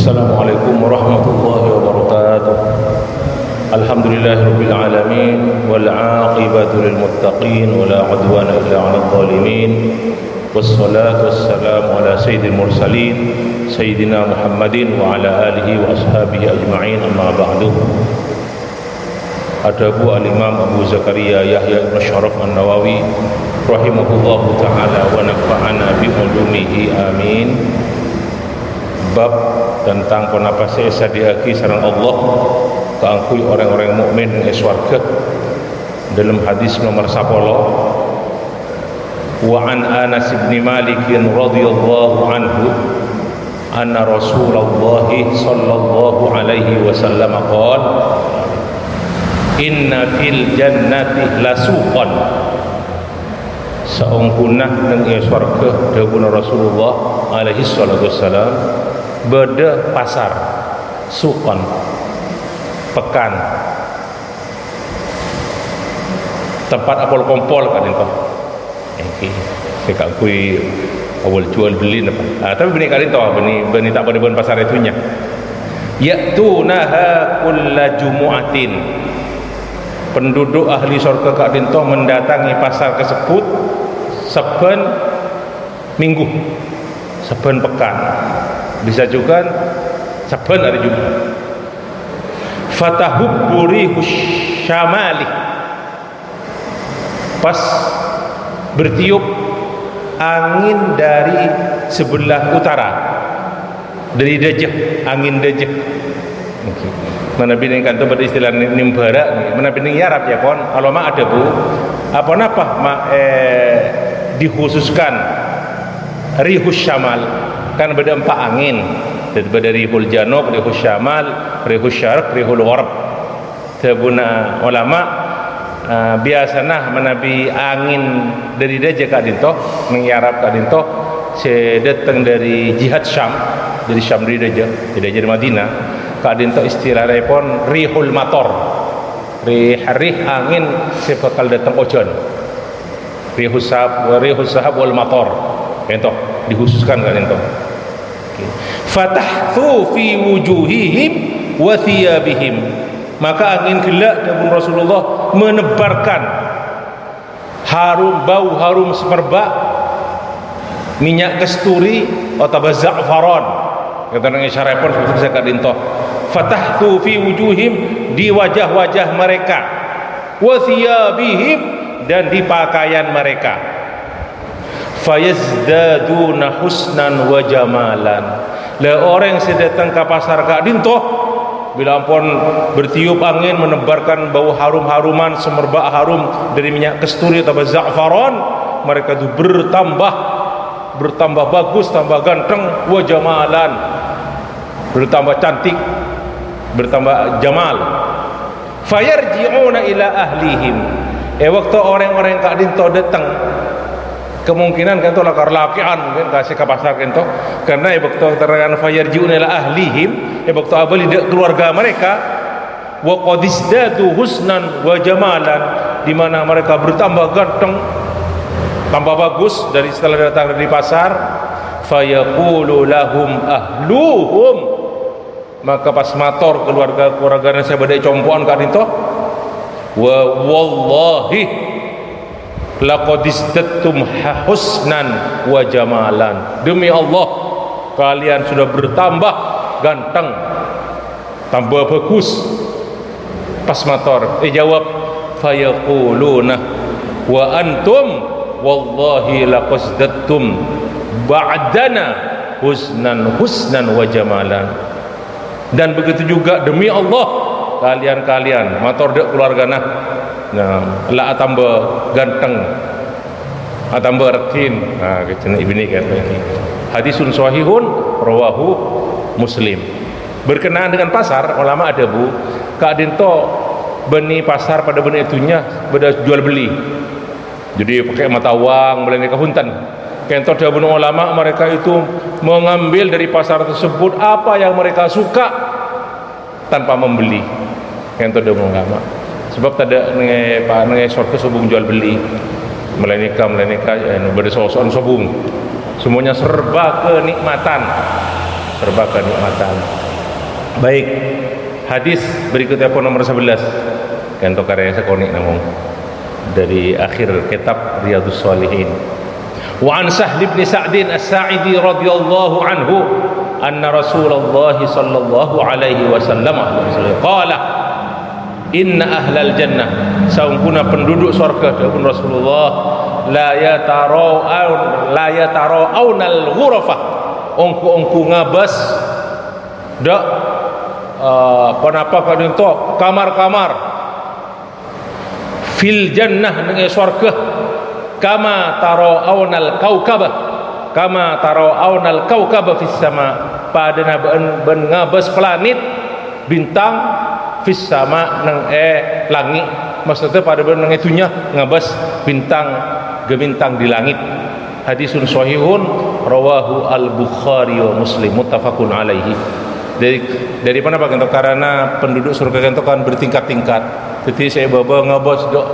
Assalamualaikum warahmatullahi wabarakatuh. Alhamdulillahirabbil alamin wal 'aqibatu lil muttaqin wala 'udwana illa 'alal zalimin. Wassalatu wassalamu ala sayyidil mursalin sayyidina Muhammadin wa ala alihi wa ashabihi ajma'in, amma ba'du. Adabu al-Imam Abu Zakaria Yahya ibn Syaraf an-Nawawi rahimahullahu ta'ala wa nafa'ana bi ulumihi amin. Bab tentang penapasnya sadiaki sareng Allah keangkui orang-orang mukmin ing swarga. Dalam hadis nomor 10, wa an Anas bin Malik radhiyallahu anhu anna Rasulullah sallallahu alaihi wasallam qala inna fil jannati lasuqan, saungkunah nang swarga dawuh Rasulullah alaihi salatu wassalam, beda pasar suqan pekan tempat apol kompol kan itu saya kakui awal jual beli tapi benih kali itu benih tak pada pasar itunya ya'tunaha kulla jumu'atin, penduduk ahli surga kak dinto mendatangi pasar tersebut saben minggu, saben pekan, bisa juga saben hari Jumat. Fatahubburi syamali, pas bertiup angin dari sebelah utara, dari dejah, angin dejah. Mana bini kan tu pada istilah nimbara, mana bini Arab ya kon. Kalau mak ada bu, apa mak dikhususkan rihus syamal, kan beda empat angin, daripada rihul janub, rihul syamal, rihul syarq, rihul gharb. Sebuna ulama biasanya menabi angin dari dejah kak dinto, mengarab kak dinto, datang dari jihad Syam, dari Syam dari dejah dari Madinah. Kak dinto istilah repon rihul mator, rih angin sebakal datang ojon, rihus sahab wal mator, itu dikhususkan kak dinto. Fatahtu fi wujuhihim wa thiyabihim, maka angin gelak dari Rasulullah menebarkan bau harum semerbak minyak kasturi atau za'faran, kata nang isyarah pun bisa kak dinto. Fatahtu fi wujuhim, di wajah-wajah mereka, wa thiyabihim, dan di pakaian mereka. Fayazdaduna husnan wa jamalan, le orang yang datang ke pasar kak dinto bila ampun bertiup angin menebarkan bau harum-haruman semerbak harum dari minyak kasturi atau za'faran, mereka itu bertambah bagus, tambah ganteng, wa jamalan, bertambah cantik, bertambah jamal. Fayarji'una ila ahlihim, waktu orang-orang kak dinto datang, kemungkinan kan tu laki-lakian kan kasih ke pasar kan tu, karena waktu terangan fayarji'una ila ahlihim, waktu abali keluarga mereka, wa qad izdadu husnan wa jamalan, di mana mereka bertambah ganteng, tambah bagus dari setelah datang dari pasar. Fayaqulu lahum ahluhum, maka pas mator keluarga saya badai compoan kak dinto, wa wallahi laqad istattum husnan wa jamalan, demi Allah kalian sudah bertambah ganteng, tambah bagus. Pas mator jawab fayaquluna wa antum wallahi laqad istattum ba'dana husnan wa jamalan, dan begitu juga demi Allah kalian mator dek keluarga nah lah tambah ganteng, tambah rekin. Nah kecil ibni kata ini hadisun sahihun rawahu Muslim. Berkenaan dengan pasar, ulama ada bu kak dinto beni pasar pada beni itunya beda jual beli, jadi pakai mata uang melalui kahuntan. Kentor dahulu ulama mereka itu mengambil dari pasar tersebut apa yang mereka suka tanpa membeli. Kentor dahulu ulama, sebab tak ada sorga sobung jual beli, melainkan berdesosan sobung, semuanya serba kenikmatan. berbagai nikmatan. Baik, hadis berikutnya pun nomor 11. Kanto karya sekonik namung dari akhir kitab Riyadhus Shalihin. Wa an Sahl bin Sa'd As-Sa'idi radhiyallahu anhu anna Rasulullah sallallahu alaihi wasallam qala inna ahlal jannah, saungkuna penduduk surga pun Rasulullah, la yatara'aunal ghurafah, ongku ngabas dak panapa kadento kamar-kamar fil jannah ning surga kama tara'aunal kaukaba fis sama, padana ben ngabas planet bintang fis sama nang langit, maksudnya pada ben nang itunya ngabas bintang gemintang di langit. Hadisun sahihun rawahu al-Bukhari wa Muslim muttafaqun alaihi. Dari mana Pak Gento? Karena penduduk surga Gento kan bertingkat-tingkat. Jadi saya bawa ngabas dok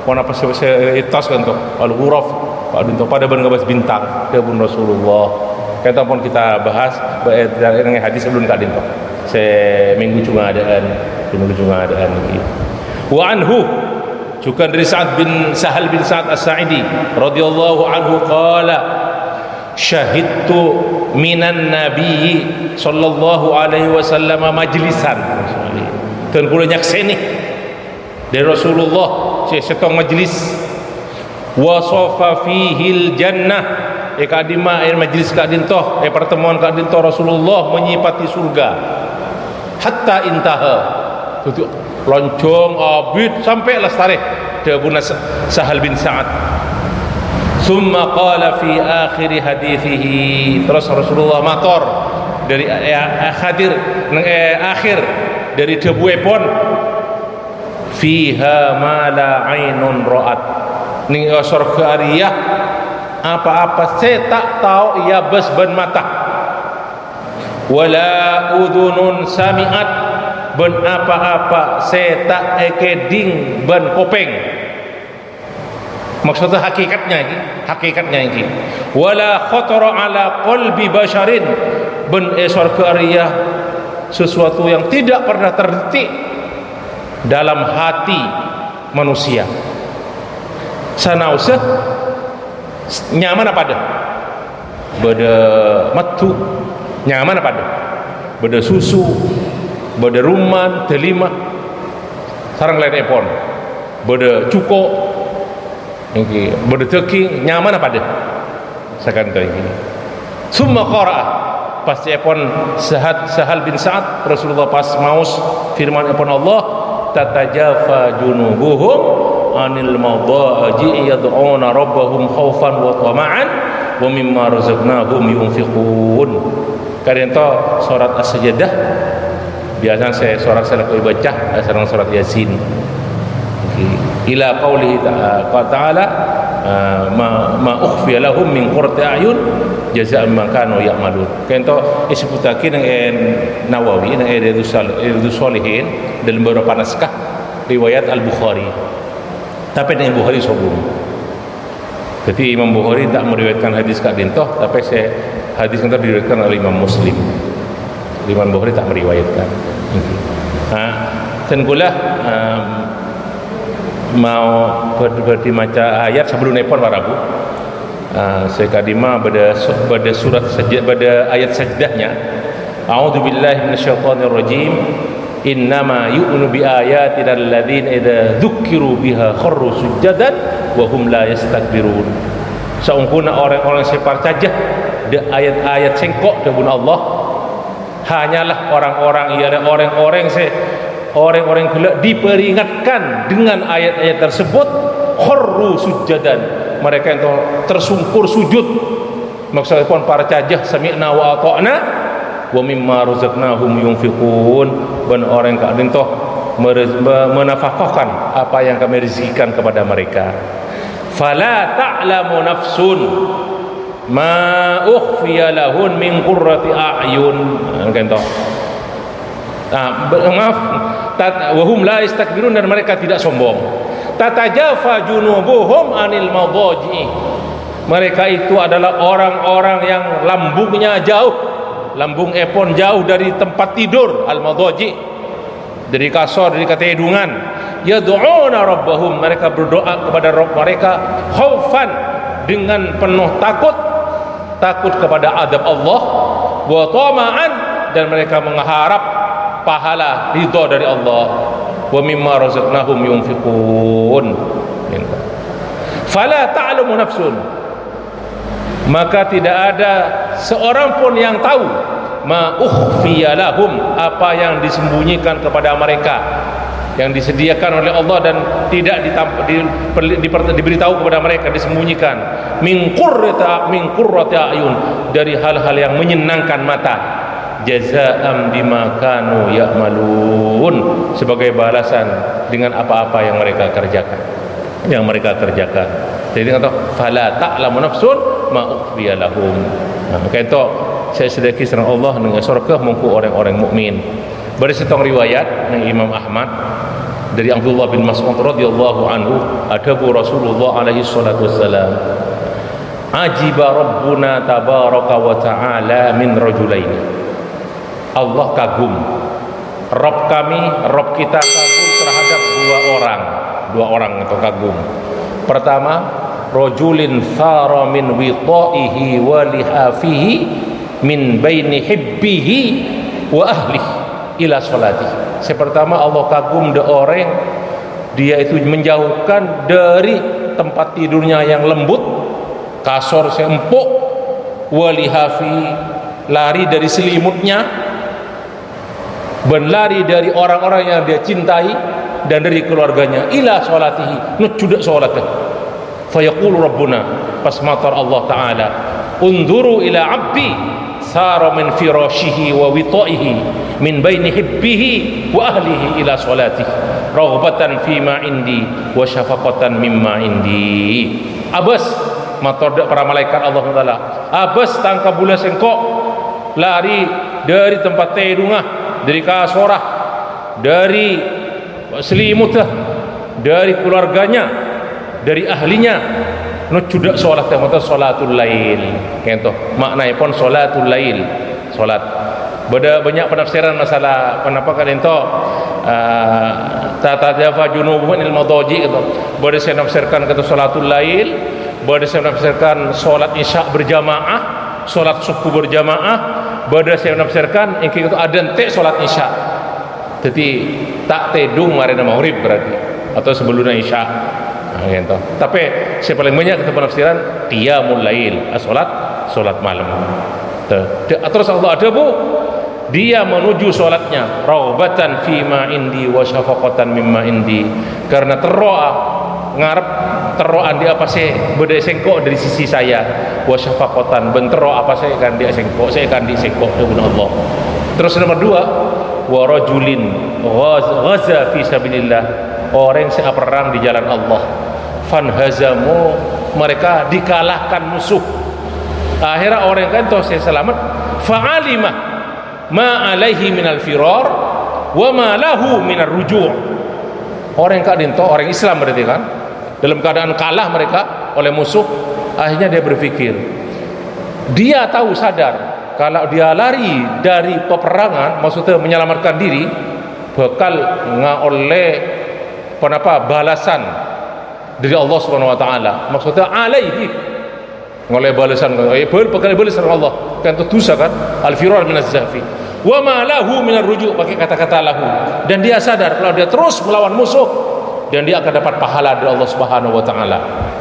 wana pas saya itas Gento al-ghuraf Pak Gento pada ben ngabas bintang dia pun Rasulullah. Kita pun kita bahas dengan hadis sebelum Kak Gento. Saya minggu cuma adaan lagi. Wa anhu juga dari Sahal bin Sa'd As-Sa'idi radhiyallahu anhu qala syahidtu minan nabi sallallahu alaihi wasallam majlisan, dan kula nyakseni dari Rasulullah setong majlis wasafa fihil jannah kadima majlis kadintoh pertemuan kadintoh Rasulullah menyipati surga hatta intaha tutup loncong abid sampai lestari dabuna Sahal bin Sa'ad. Summa qala fi akhir hadithihi, terus Rasulullah matur dari hadir nang akhir dari debuepon fiha ma la ainun ra'at, ning surga ariyah apa-apa saya tak tahu ia bes ben mata wala udhunun sami'at, ben apa-apa saya tak ekeding ben kopeng. Maksudnya hakikatnya ini wala khatara ala qalbi basharin, ben surga ariyah sesuatu yang tidak pernah terdetik dalam hati manusia. Sanausah nyaman apa ada? Beda matu nyaman apa ada? Beda susu, beda ruman, telima, sarang lain epon, beda cuko, ini beda teki, nyaman apa ada? Sekarang ini. Summa qara'a, pasti epon Sahal bin Sa'ad Rasulullah pas maus firman epon Allah, tatajafa junubuhum anil madaji yad'una rabbahum khaufan wa tama'an wa mimma razaqnahum yunfiqun. Karena itu surat As-Sajdah biasa saya baca sareng surat Yasin ila qaulihi ta'ala ma ukhfiya lahum min qurrati a'yun jazaa'an ma kanu ya'malun. Kento disebutake nang Nawawi nang Riyadhus Shalihin dalam beberapa naskah riwayat Al-Bukhari, tapi dengan Bukhari sobum. Jadi Imam Bukhari tak meriwayatkan hadis Kak Dintoh, tapi hadis itu diriwayatkan oleh Imam Muslim. Imam Bukhari tak meriwayatkan. Dan pula mau berarti maca ayat sebelum nepon warabu. Sekadima pada surat pada ayat sajdahnya. A'udzubillahi minasyaitonir rajim. Innama yu'minu bi ayatina alladzina idza dzukiru biha kharru sujadan wa hum la yastakbirun. Saungkuna orang-orang yang percaya de ayat-ayat sengkok debun Allah, hanyalah orang-orang gelak diperingatkan dengan ayat-ayat tersebut kharru sujadan, mereka yang tersungkur sujud. Maksudnya pun para cajah sami'na wa ata'na wa mimma razaqnahum yunfiqun, dan orang yang toh menafkahkan apa yang kami rezekikan kepada mereka. Fala ta'lamu nafsun ma ukhfiya lahun min qurrati a'yun, kan toh. Maaf, wa hum la istakbirun, dan mereka tidak sombong. Tatajafa junubuhum anil madaji, mereka itu adalah orang-orang yang lambungnya jauh lambung epon jauh dari tempat tidur, al-madaji, dari kasur, dari katedungan. Yad'una rabbahum, mereka berdoa kepada Rabb mereka khaufan, dengan penuh takut kepada adab Allah, wa tama'an, dan mereka mengharap pahala ridha dari Allah, wa mimma razaqnahum yunfiqun. Fala ta'lamu nafsun, maka tidak ada seorang pun yang tahu, ma ukhfiya lahum, apa yang disembunyikan kepada mereka, yang disediakan oleh Allah dan tidak diberitahu kepada mereka, disembunyikan, min qurrati ayun, dari hal-hal yang menyenangkan mata, jazaa'an bima kanu ya'malun, sebagai balasan dengan apa-apa yang mereka kerjakan. Jadi kata fala ta'lamu nafsun ma ukhfiya lahum. Maka itu saya sedekah sareng Allah dengan surga mungku orang-orang mukmin. Bersetong riwayat ng Imam Ahmad dari Abdullah bin Mas'ud radhiyallahu anhu, adabu Rasulullah alaihi salatu wassalam, ajiba rabbuna tabaraka wa ta'ala min rajulaini. Allah kagum, Rabb kita kagum terhadap dua orang atau kagum. Pertama, rajulin thara min wita'ihi wa lihafihi min baini hibbihi wa ahlihi ila salati. Yang pertama, Allah kagum de orang, dia itu menjauhkan dari tempat tidurnya yang lembut, kasur yang empuk, walihafi, lari dari selimutnya, berlari dari orang-orang yang dia cintai dan dari keluarganya, ila salatihi, nujudak salatih. Fayaqulu rabbuna, pas matar Allah Ta'ala, unzuru ila abdi sara min firashihi wa wita'ihi min baini hibbihi wa ahlihi ila salatihi raghbatan fima indi wa syafaqatan mimma indi. Abas matar para malaikat Allah Ta'ala, abas tangka bulan sengkok lari dari tempat tidurnya, dari kasurah, dari selimutah, dari keluarganya, dari ahlinya, nujudak solat mata salatul lail. Kento maknanya pun salatul lail, solat. Beda banyak penafsiran masalah kenapa kalian to tatajafa junubuhum il madaji gitu. Beda saya nafsirkan kata salatul lail, beda saya nafsirkan solat isya berjamaah, solat subuh berjamaah, beda saya nafsirkan engke itu adan te solat isya. Jadi tak tedung marina maghrib berarti, atau sebelumnya isya. Gitu. Tapi saya paling banyak kita penafsiran qiyamul lail, salat malam. Terus Allah ada bu, dia menuju salatnya raubatan fima indi wa syafaqatan mimma indi, karena ngarep teroan dia apa sih beda sengkok dari sisi saya, wa syafaqatan bentero apa saya kan dia sengkok, saya kan disengkok dengan Allah. Terus nomor 2, wa rajulin ghaza fi sabilillah, orang yang perang di jalan Allah, fanhazamu, mereka dikalahkan musuh. Akhirnya orang kan toh saya selamat, fa'alimah ma alaihi minal firar wa ma lahu minar ruju'. Orang kadin toh orang Islam berarti kan, dalam keadaan kalah mereka oleh musuh, akhirnya dia berpikir, dia tahu sadar kalau dia lari dari peperangan, maksudnya menyelamatkan diri, bakal oleh balasan dari Allah Subhanahu wa taala. Maksudnya alaihi, oleh balasan balasan Allah kan itu dosa kan, al-firar min az-zafi wa ma lahu min ar-ruju', pakai kata-kata lahu, dan dia sadar kalau dia terus melawan musuh dan dia akan dapat pahala dari Allah Subhanahu wa taala.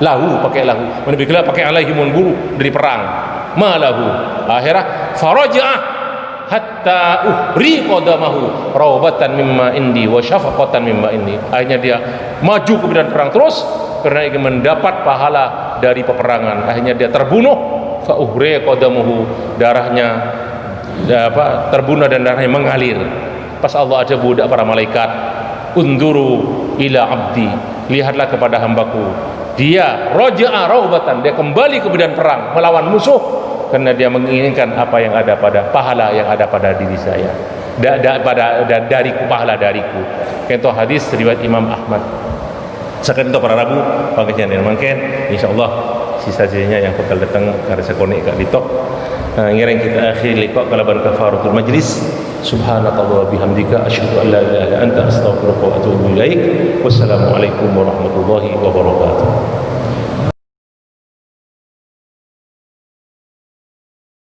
Lahu pakai lahu, lebih gelap pakai alaihi munburu dari perang. Ma lahu, akhirah faraja'ah hatta uhri qadamahu raubatan mimma indi wa syafaqatan mimma indi. Akhirnya dia maju ke medan perang terus karena ingin mendapat pahala dari peperangan. Akhirnya dia terbunuh, fa uhri qadamuhu, darahnya terbunuh dan darahnya mengalir. Pas Allah ada budak para malaikat, unduru ila abdi, lihatlah kepada hambaku, dia raja'a raubatan, dia kembali ke medan perang melawan musuh karena dia menginginkan apa yang ada pada pahala yang ada pada diri saya, dariku, pahala dariku. Itu hadis riwayat Imam Ahmad. Sekarang itu para Rabu panggilan dan mungkin insyaallah sisa-sisanya yang bakal datang karena sekonik kak ditok Ngiring kita akhir liqa kalaban kafaratul majlis. Subhanakallah bihamdika asyhadu an la ilaha illa anta astaghfiruka wa atubu ilaik. Wassalamualaikum warahmatullahi wabarakatuh.